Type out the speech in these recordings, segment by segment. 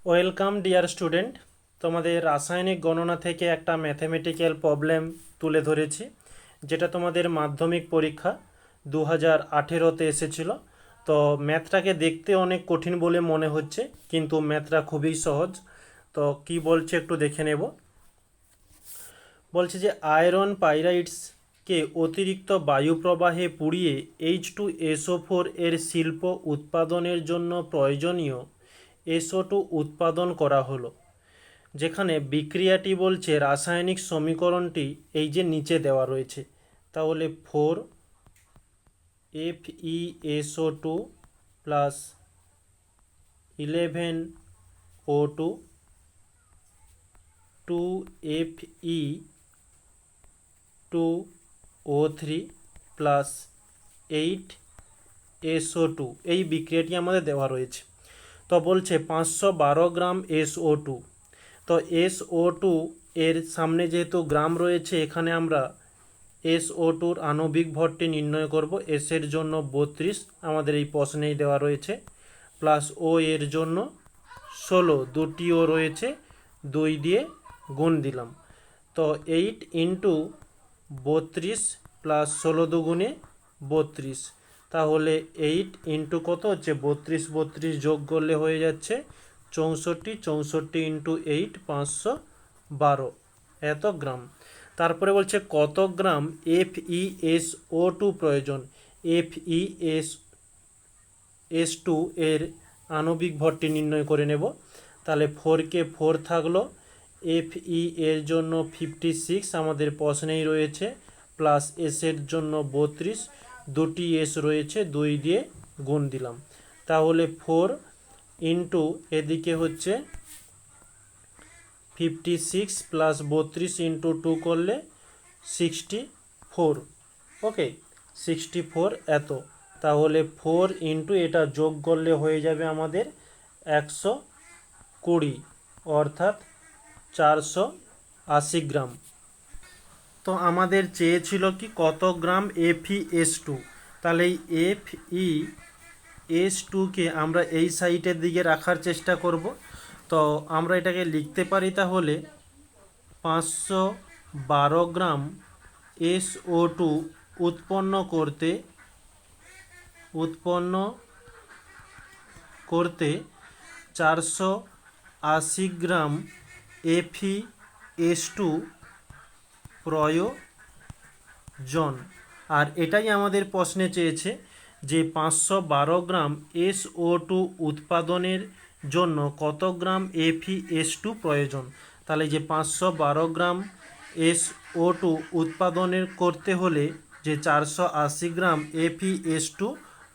Welcome dear student, তোমাদের রাসায়নিক গণনা থেকে একটা ম্যাথমেটিক্যাল প্রবলেম তুলে ধরেছি, যেটা তোমাদের মাধ্যমিক পরীক্ষা 2018-তে এসেছিল। তো ম্যাথটাকে দেখতে অনেক কঠিন বলে মনে হচ্ছে, কিন্তু ম্যাথটা খুবই সহজ। তো কি বলছে একটু দেখে নেব। বলছে যে আয়রন পাইরাইটসকে অতিরিক্ত বায়ু প্রবাহে পুড়িয়ে H2SO4 এর শিল্প উৎপাদনের জন্য প্রয়োজনীয় SO2 উৎপাদন করা হলো। যেখানে বিক্রিয়াটি বলছে রাসায়নিক সমীকরণটি এই যে নিচে দেওয়া রয়েছে, তাহলে 4FeSO2 plus 11O2 2Fe2O3 plus 8SO2 এই বিক্রিয়াটি আমাদের দেওয়া রয়েছে। তো বলছে 512 গ্রাম SO2। তো SO2 এর সামনে যেহেতু গ্রাম রয়েছে, এখানে আমরা SO2-র আণবিক ভরটি নির্ণয় করব। এস এর জন্য 32 আমাদের এই প্রশ্নেই দেওয়া রয়েছে, প্লাস ও এর জন্য 16, দুটিও রয়েছে, 2 দিয়ে গুণ দিলাম। তো 8 ইন্টু 32 প্লাস 16 দুগুণে 32, তাহলে 8 ইন্টু কত হচ্ছে 32, 32 যোগ করলে হয়ে যাচ্ছে 64, 64 ইন্টু 8 512 এত গ্রাম। তারপরে বলছে কত গ্রাম FeSO2 প্রয়োজন। FeS2 এর আণবিক ভরটি নির্ণয় করে নেব। তাহলে 4কে 4 থাকলো, Fe এর জন্য 56 আমাদের প্রশ্নেই রয়েছে, প্লাস এস এর জন্য 32, দুটি এস রয়েছে, 2 দিয়ে গুণ দিলাম। তাহলে 4 ইন্টু এদিকে হচ্ছে 56 প্লাস 32 ইন্টু 2 করলে 64। ওকে, 64 এত। তাহলে 4 ইন্টু এটা যোগ করলে হয়ে যাবে আমাদের 120, অর্থাৎ 480 গ্রাম। তো আমাদের চেয়েছিল কি কত গ্রাম FeS2। তাহলে এই FeS2কে আমরা এই সাইডের দিকে রাখার চেষ্টা করব। তো আমরা এটাকে লিখতে পারি তাহলে 512 গ্রাম SO2 উৎপন্ন করতে 480 গ্রাম FeS2 প্রয়োজন। আর এটাই আমাদের প্রশ্নে চেয়েছে যে 512 গ্রাম SO2 উৎপাদনের জন্য কত গ্রাম FeS2 প্রয়োজন। তাহলে যে 512 গ্রাম SO2 উৎপাদনের করতে হলে যে 480 গ্রাম FeS2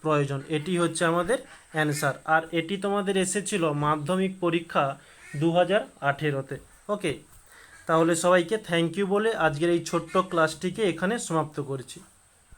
প্রয়োজন, এটি হচ্ছে আমাদের অ্যান্সার। আর এটি তোমাদের এসেছিল মাধ্যমিক পরীক্ষা 2018-তে। ওকে, তাহলে সবাইকে থ্যাংক ইউ বলে আজকের এই ছোট্ট ক্লাসটিকে এখানে সমাপ্ত করছি।